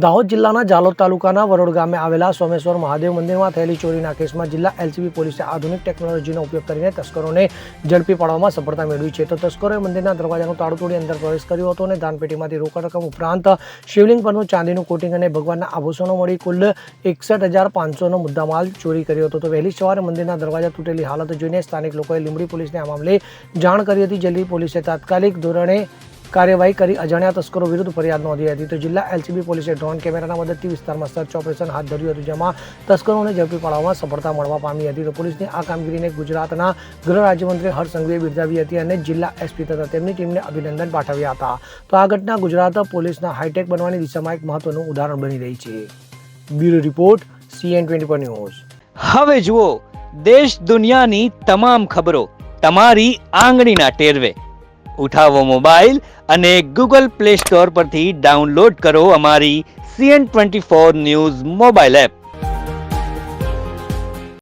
દાહોદ જિલ્લાના જાલોદ તાલુકાના વરોડ ગામે આવેલા સોમેશ્વર મહાદેવ મંદિરમાં થયેલી ચોરીના કેસમાં જિલ્લા એલસીબી પોલીસે આધુનિક ટેકનોલોજીનો ઉપયોગ કરીને તસ્કરોને ઝડપી પાડવામાં સફળતા મેળવી છે. તો તસ્કરોએ મંદિરના દરવાજાનું તાળું તોડી અંદર પ્રવેશ કર્યો હતો અને દાનપેટીમાંથી રોકડ રકમ ઉપરાંત શિવલિંગ પરનું ચાંદીનું કોટિંગ અને ભગવાનના આભૂષણો મળી કુલ 61,500નો મુદ્દામાલ ચોરી કર્યો હતો. તો વહેલી સવારે મંદિરના દરવાજા તૂટેલી હાલત જોઈને સ્થાનિક લોકોએ લીંબડી પોલીસને આ મામલે જાણ કરી હતી. જલ્દી પોલીસે તાત્કાલિક ધોરણે કાર્યવાહી કરી અજાણ્યા તસ્કરો વિરુદ્ધ ફરિયાદ નોંધી હતી. તો જિલ્લા એલસીબી પોલીસે ડ્રોન કેમેરાના મદદથી વિસ્તારમાં સર્ચ ઓપરેશન હાથ ધર્યું હતું, જેમાં તસ્કરોને ઝડપી પાડવામાં સફળતા મળવા પામી હતી. તો પોલીસની આ કામગીરીને ગુજરાતના ગૃહ રાજ્યમંત્રી હર્ષ સંઘવીએ બિરદાવી હતી અને જિલ્લા એસપી તથા તેમની ટીમને અભિનંદન પાઠવ્યા હતા. તો આ ઘટના ગુજરાત પોલીસના હાઈટેક બનવાની દિશામાં એક મહત્વનું ઉદાહરણ બની રહી છે. Bureau report CN24 news. હવે જુઓ દેશ દુનિયાની તમામ ખબરો તમારી આંગળીના ટેરવે. ઉઠાવો મોબાઈલ અને ગૂગલ પ્લે સ્ટોર પરથી ડાઉનલોડ કરો અમારી CN24 ન્યૂઝ મોબાઈલ એપ.